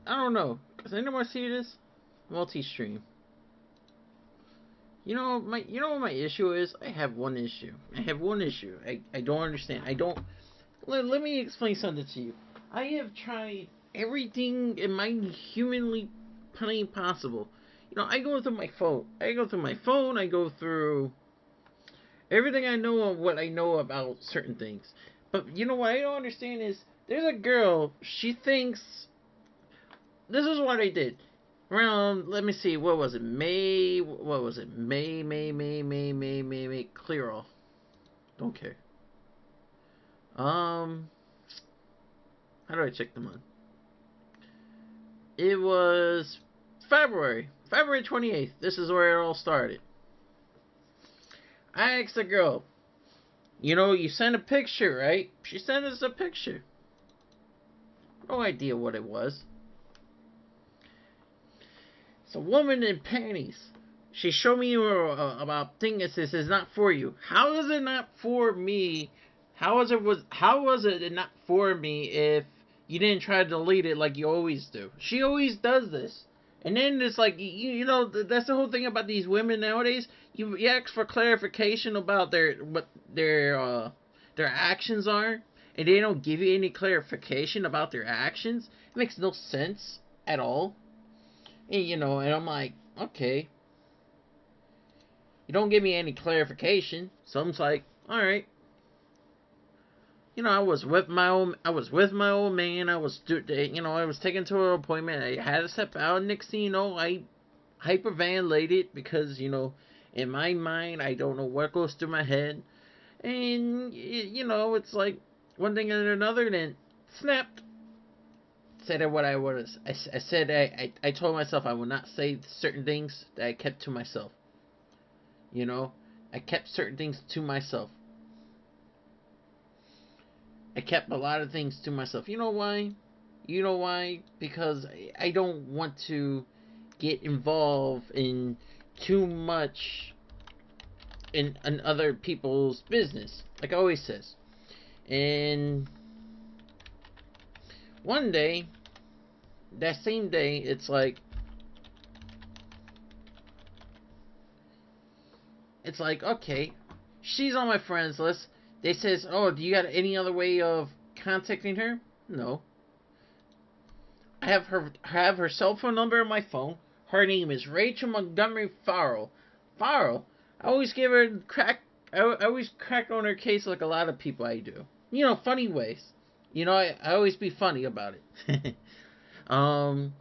I don't know. Does anyone see this? Multi-stream. You know what my issue is? I have one issue. I don't understand. I don't let me explain something to you. I have tried everything in my humanly plane possible. I go through my phone. I go through everything I know of what I know about certain things. But you know what I don't understand is there's a girl, she thinks this is what I did. Around, let me see, what was it? May, what was it? May. Clear all. Don't care. Um, how do I check the month? It was February 28th. This is where it all started. I asked the girl, you sent a picture, right? She sent us a picture. No idea what it was. It's a woman in panties. She showed me about things. This is not for you. How is it not for me? How was it not for me if you didn't try to delete it like you always do? She always does this. And then it's like that's the whole thing about these women nowadays. You ask for clarification about their actions are, and they don't give you any clarification about their actions. It makes no sense at all. And I'm like, okay, you don't give me any clarification. So I'm like, all right. I was with my old man. I was taken to an appointment. I had to step out. Next thing you know, I hyperventilated because in my mind, I don't know what goes through my head, and it's like one thing and another. Then snapped. Said what I was. I said I told myself I would not say certain things that I kept to myself. You know, I kept certain things to myself. I kept a lot of things to myself. You know why? Because I don't want to get involved in too much in other people's business, like I always says. And one day, that same day, it's like okay, she's on my friends list. They says, "Oh, do you got any other way of contacting her?" No. I have her cell phone number in my phone. Her name is Rachel Montgomery Farrell. Farrell. I always give her crack. I always crack on her case like a lot of people I do. Funny ways. I always be funny about it. um,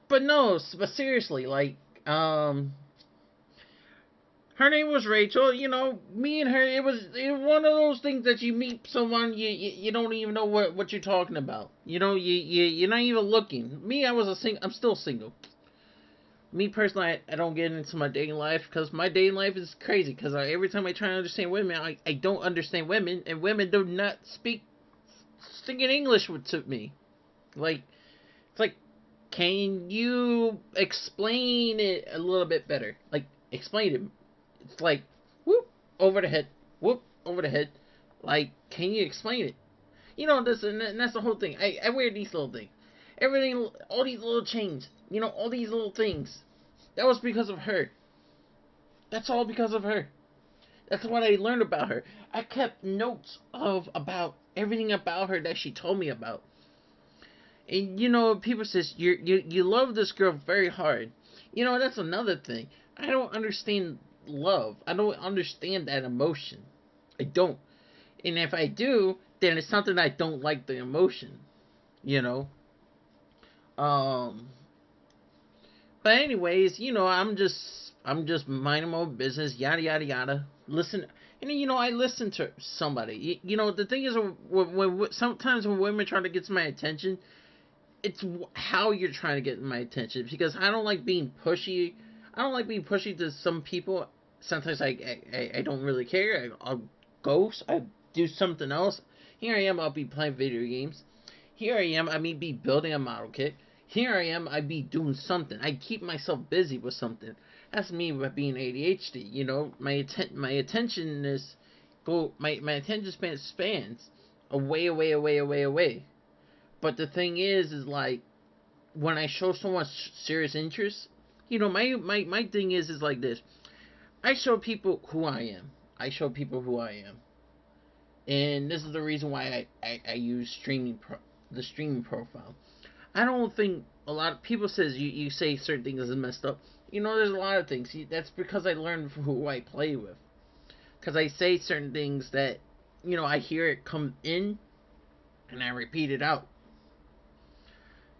but no, but seriously, her name was Rachel. Me and her, it was one of those things that you meet someone you don't even know what you're talking about. You're not even looking. Me, I'm still single. Me personally, I don't get into my dating life because my dating life is crazy. Because every time I try to understand women, I don't understand women, and women do not speak singing English to me. Like it's like, can you explain it a little bit better? Like explain it. It's like whoop over the head, whoop over the head. Like, can you explain it? This and that's the whole thing. I wear these little things, everything, all these little chains. All these little things. That was because of her. That's all because of her. That's what I learned about her. I kept notes of about everything about her that she told me about. And people says you love this girl very hard. That's another thing. I don't understand love. I don't understand that emotion. I don't. And if I do, then it's something I don't like the emotion. You know. Um. But anyways, I'm just minding my own business. Yada yada yada. Listen. And I listen to somebody. The thing is, sometimes when women try to get my attention, it's how you're trying to get my attention, because I don't like being pushy. I don't like being pushy to some people. Sometimes I don't really care. I'll ghost. I do something else. Here I am. I'll be playing video games. Here I am. I may be building a model kit. Here I am. I be doing something. I keep myself busy with something. That's me with being ADHD. My attention is my attention span spans away. But the thing is like when I show someone serious interest, my thing is like this. I show people who I am. I show people who I am, and this is the reason why I use the streaming profile. I don't think a lot of people says you say certain things is messed up. There's a lot of things. That's because I learned from who I play with. Because I say certain things that I hear it come in, and I repeat it out.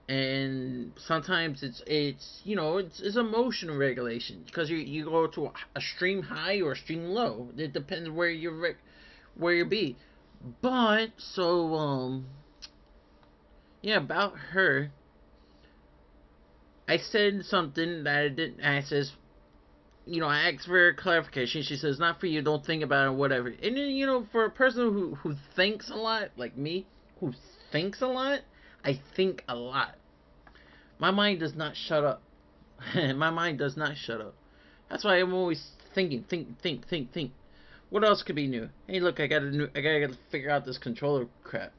And sometimes it's emotional regulation because you go to a stream high or a stream low. It depends where you be. But so yeah, about her, I said something that I didn't. I says, I asked for clarification. She says, "Not for you. Don't think about it. Whatever." And then, for a person who thinks a lot, like me, who thinks a lot, I think a lot. My mind does not shut up. My mind does not shut up. That's why I'm always thinking, think. What else could be new? Hey, look, I gotta figure out this controller crap.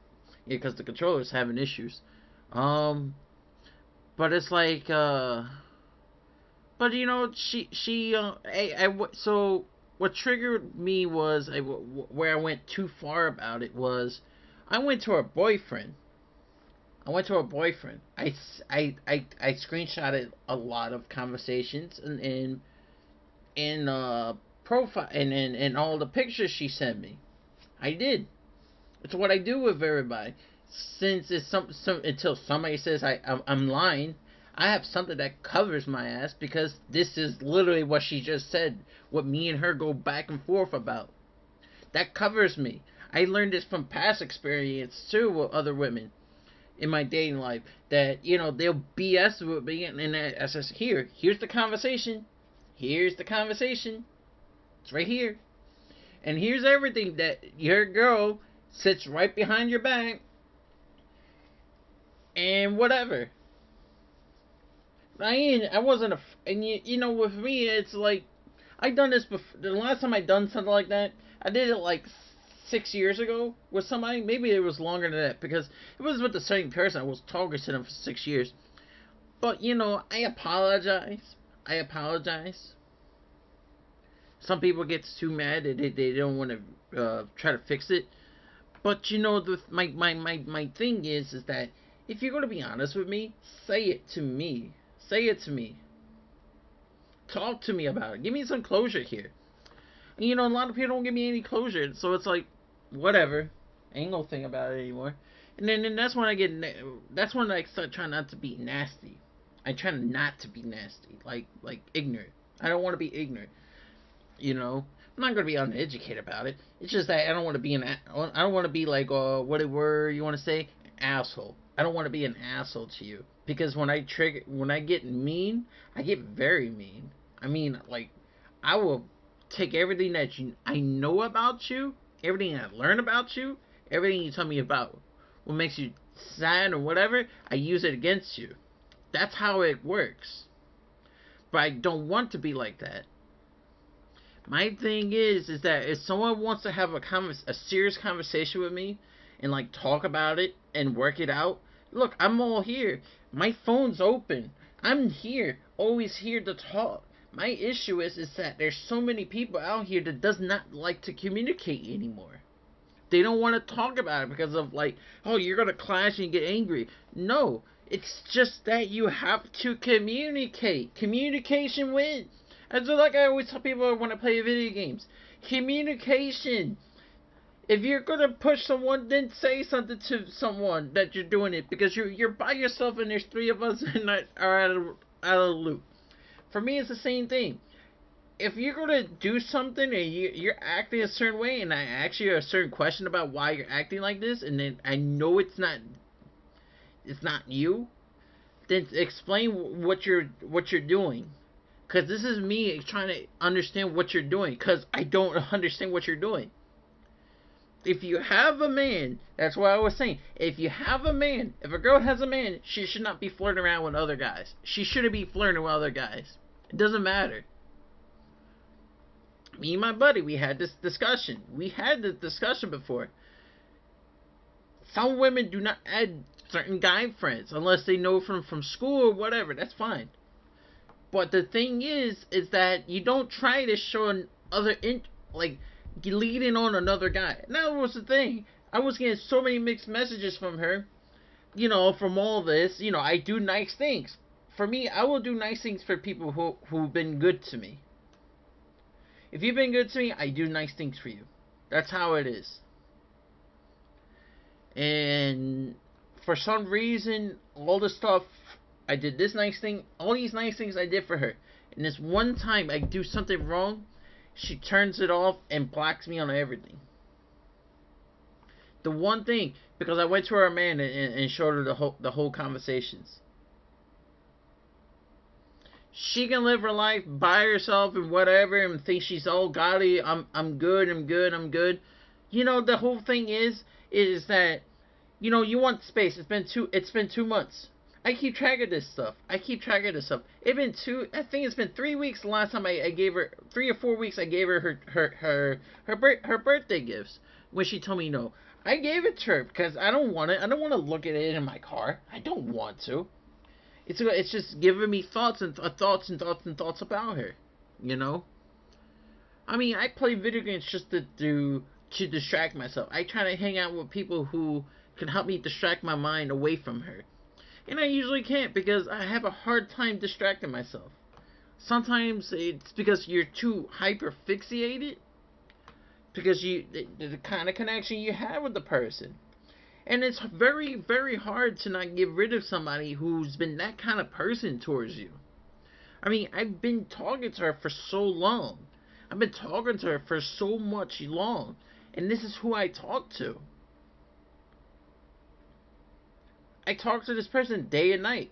Yeah, because the controller's having issues. Um, but it's like, but so what triggered me was where I went too far about it was, I went to her boyfriend. I screenshotted a lot of conversations and profile and all the pictures she sent me. I did. It's what I do with everybody. Since it's some until somebody says I'm lying, I have something that covers my ass because this is literally what she just said. What me and her go back and forth about. That covers me. I learned this from past experience too with other women in my dating life that they'll BS with me, and I says, here's the conversation. Here's the conversation. It's right here. And here's everything that your girl sits right behind your back and whatever. I wasn't and with me it's like I done this before. The last time I done something like that, I did it like 6 years ago with somebody. Maybe it was longer than that because it was with the same person. I was talking to them for 6 years. But I apologize. I apologize. Some people get too mad that they don't want to try to fix it. But my thing is that if you're gonna be honest with me, say it to me. Say it to me. Talk to me about it. Give me some closure here. And, a lot of people don't give me any closure, so it's like, whatever. I ain't gonna think about it anymore. And then that's when that's when I start trying not to be nasty. I try not to be nasty, like ignorant. I don't want to be ignorant. I'm not gonna be uneducated about it. It's just that I don't want to be I don't want to be like, what word you want to say, asshole. I don't want to be an asshole to you because when I get mean, I get very mean. I mean, like, I will take everything that I know about you, everything I learn about you, everything you tell me about what makes you sad or whatever, I use it against you. That's how it works. But I don't want to be like that. My thing is that if someone wants to have a serious conversation with me and like talk about it and work it out, look, I'm all here. My phone's open. I'm here, always here to talk. My issue is that there's so many people out here that does not like to communicate anymore. They don't want to talk about it because of like, oh, you're gonna clash and get angry. No, it's just that you have to communicate. Communication wins. And so, like I always tell people when I play video games, communication. If you're gonna push someone, then say something to someone that you're doing it because you're by yourself and there's three of us and are out of the loop. For me, it's the same thing. If you're gonna do something and you're acting a certain way, and I ask you a certain question about why you're acting like this, and then I know it's not you, then explain what you're doing. Cause this is me trying to understand what you're doing. Cause I don't understand what you're doing. If you have a man, that's what I was saying. If you have a man, if a girl has a man, she should not be flirting around with other guys. She shouldn't be flirting with other guys. It doesn't matter. Me and my buddy, we had this discussion. We had this discussion before. Some women do not add certain guy friends, unless they know from school or whatever. That's fine. But the thing is that you don't try to show other like leading on another guy. And that was the thing. I was getting so many mixed messages from her. From all this, I do nice things. For me, I will do nice things for people who've been good to me. If you've been good to me, I do nice things for you. That's how it is. And for some reason, all the stuff I did, this nice thing, all these nice things I did for her, and this one time I do something wrong, she turns it off and blocks me on everything. The one thing, because I went to her man and showed her the whole conversations. She can live her life by herself and whatever, and think she's all godly. I'm good. I'm good. I'm good. The whole thing is that you want space. It's been 2 months. I keep track of this stuff. I think it's been 3 weeks the last time I gave her, 3 or 4 weeks I gave her her birthday gifts. When she told me no, I gave it to her because I don't want it. I don't want to look at it in my car. I don't want to. It's just giving me thoughts about her. I mean, I play video games just to distract myself. I try to hang out with people who can help me distract my mind away from her. And I usually can't because I have a hard time distracting myself. Sometimes it's because you're too hyper fixated. Because the kind of connection you have with the person. And it's very, very hard to not get rid of somebody who's been that kind of person towards you. I mean, I've been talking to her for so long. I've been talking to her for so much long. And this is who I talk to. I talk to this person day and night.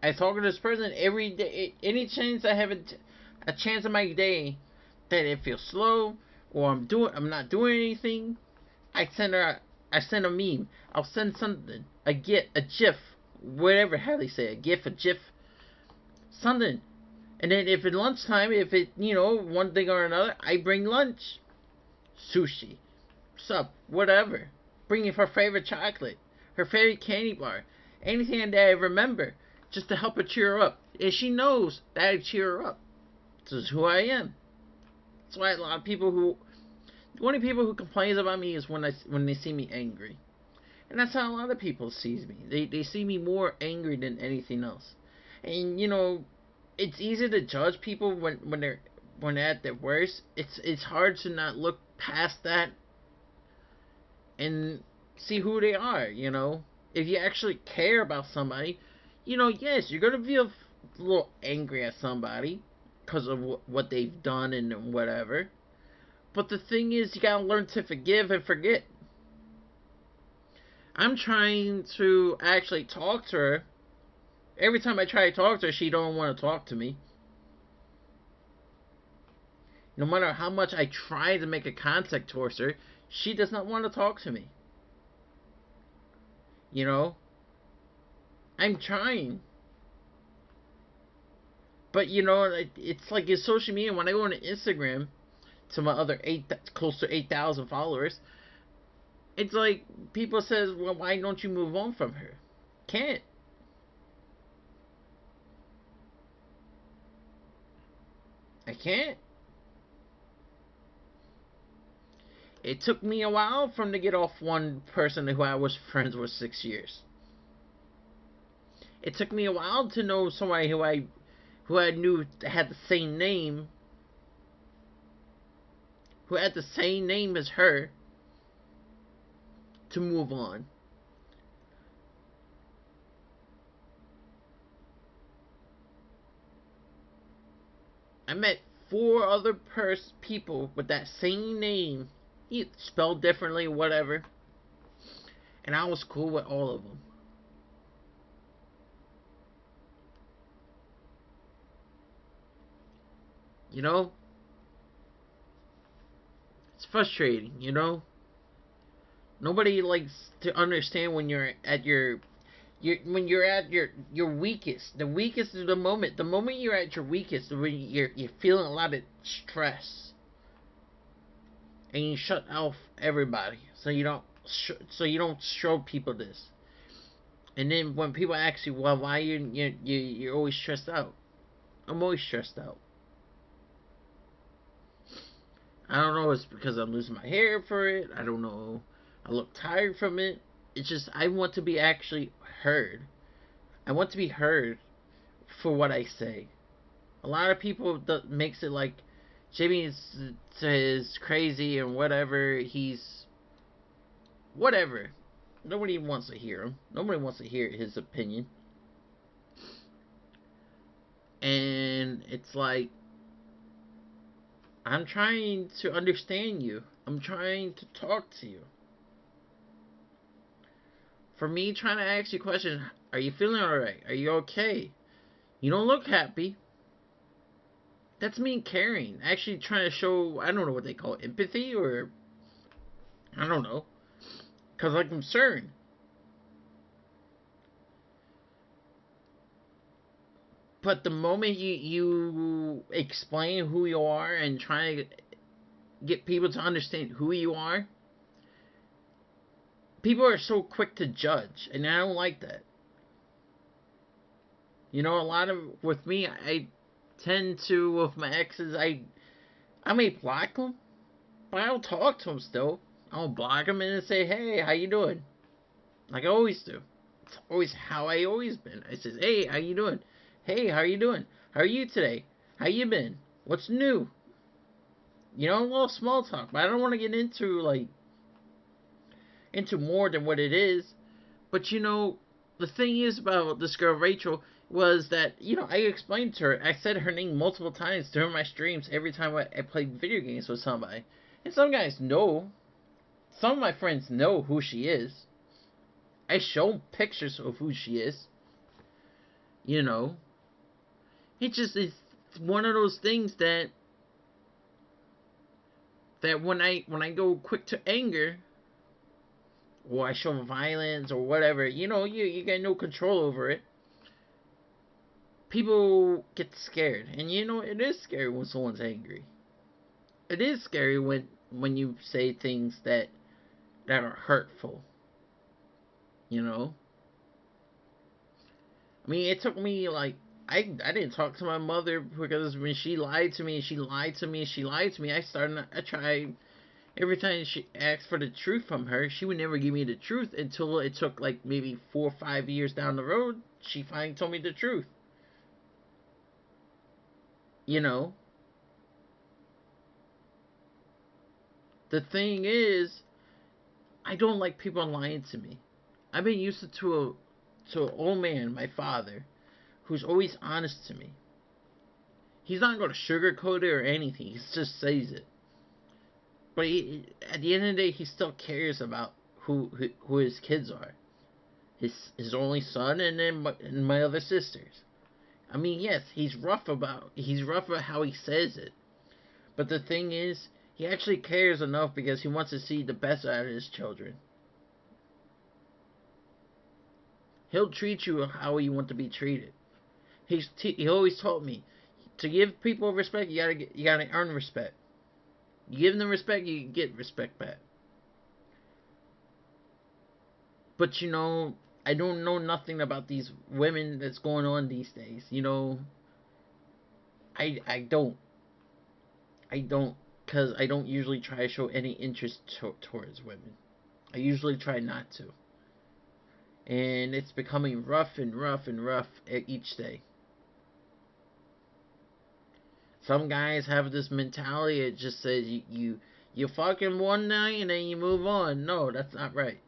I talk to this person every day. Any chance I have a chance in my day that it feels slow or I'm not doing anything, I send a meme. I'll send something, a GIF, whatever how they say it, a GIF, something. And then if it's lunchtime, if it one thing or another, I bring lunch, sushi, sup, whatever. Bring her favorite chocolate, her favorite candy bar, anything that I remember, just to help her cheer her up. And she knows that I cheer her up. This is who I am. That's why a lot of the only people who complains about me is when they see me angry. And that's how a lot of people sees me. They see me more angry than anything else. And it's easy to judge people when they're at their worst. It's hard to not look past that and see who they are, If you actually care about somebody, yes, you're gonna be a little angry at somebody because of what they've done and whatever. But the thing is, you gotta learn to forgive and forget. I'm trying to actually talk to her. Every time I try to talk to her, she don't want to talk to me. No matter how much I try to make a contact towards her, she does not want to talk to me. I'm trying. But it's like in social media, when I go on Instagram to my other close to 8,000 followers, it's like people says, well, why don't you move on from her? Can't. I can't. It took me a while to get off one person who I was friends with 6 years. It took me a while to know somebody who I knew had the same name, who had the same name as her, to move on. I met 4 other people with that same name, spelled differently, whatever, and I was cool with all of them. It's frustrating, Nobody likes to understand when you're at your weakest. The weakest is the moment you're at your weakest, when you're feeling a lot of stress, and you shut off everybody, so you don't show people this. And then when people ask you, well, why you're always stressed out? I'm always stressed out. I don't know. It's because I'm losing my hair for it. I don't know. I look tired from it. It's just I want to be actually heard. I want to be heard for what I say. A lot of people makes it like Jimmy is crazy and whatever. He's whatever. Nobody wants to hear him. Nobody wants to hear his opinion. And it's like, I'm trying to understand you. I'm trying to talk to you. For me, trying to ask you questions, are you feeling alright? Are you okay? You don't look happy. That's me caring. Actually trying to show, I don't know what they call it, empathy, or I don't know. Because I'm concerned. But the moment you explain who you are and try to get people to understand who you are, people are so quick to judge, and I don't like that. You know, a lot of with me, I tend to with my exes, I may block them, but I'll talk to them still. I'll block them and say, "Hey, how you doing?" Like I always do. It's always how I always been. I says, "Hey, how you doing? Hey, how you doing? How are you today? How you been? What's new?" You know, a little small talk, but I don't want to get into into more than what it is. But you know, the thing is about this girl Rachel was that I explained to her. I said her name multiple times during my streams every time I played video games with somebody, and some guys know. Some of my friends know who she is. I show pictures of who she is. You know, it just is one of those things that when I go quick to anger, or I show violence or whatever, you got no control over it. People get scared, and it is scary when someone's angry. It is scary when you say things that are hurtful. You know, I mean, it took me like I didn't talk to my mother because when she lied to me, and she lied to me, and she lied to me, I tried every time she asked for the truth from her, she would never give me the truth until it took like maybe 4 or 5 years down the road. She finally told me the truth. You know, the thing is, I don't like people lying to me. I've been used to an old man, my father, who's always honest to me. He's not going to sugarcoat it or anything. He just says it. But at the end of the day, he still cares about who his kids are. His only son and then my other sisters. I mean, yes, he's rough about how he says it. But the thing is, he actually cares enough because he wants to see the best out of his children. He'll treat you how you want to be treated. He always taught me to give people respect. You gotta earn respect. You give them respect, you get respect back. But I don't know nothing about these women that's going on these days. I don't. I don't, because I don't usually try to show any interest towards women. I usually try not to. And it's becoming rough and rough and rough each day. Some guys have this mentality. It just says you fucking one night and then you move on. No, that's not right.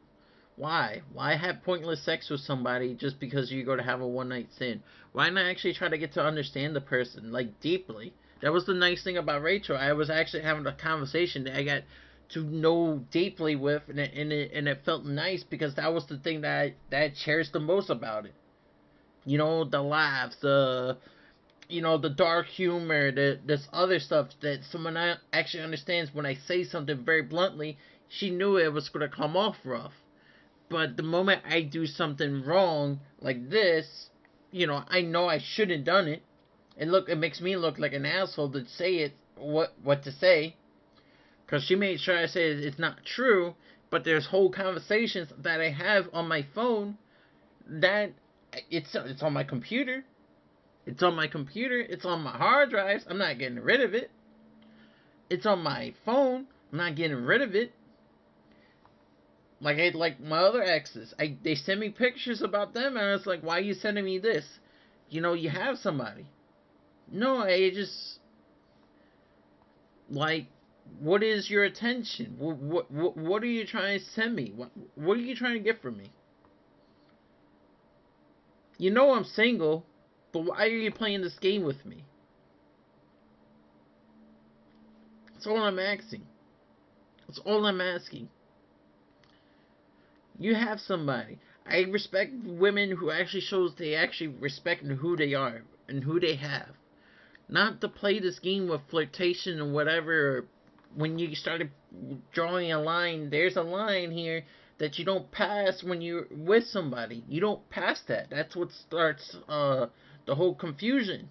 Why have pointless sex with somebody just because you're going to have a one night stand? Why not actually try to get to understand the person, like, deeply? That was the nice thing about Rachel. I was actually having a conversation that I got to know deeply with, and it felt nice because that was the thing that I cherished the most about it. The laughs, the dark humor, this other stuff that someone actually understands when I say something very bluntly. She knew it was going to come off rough. But the moment I do something wrong like this, I know I shouldn't have done it. And look, it makes me look like an asshole to say it, what to say. Because she made sure I say it's not true. But there's whole conversations that I have on my phone that it's on my computer. It's on my computer. It's on my hard drives. I'm not getting rid of it. It's on my phone. I'm not getting rid of it. Like my other exes, they send me pictures about them, and it's like, why are you sending me this? You have somebody. No, I just like, what is your attention? What are you trying to send me? What are you trying to get from me? I'm single, but why are you playing this game with me? That's all I'm asking. That's all I'm asking. You have somebody. I respect women who actually shows they actually respect who they are and who they have. Not to play this game with flirtation and whatever. When you started drawing a line, there's a line here that you don't pass when you're with somebody. You don't pass that. That's what starts the whole confusion.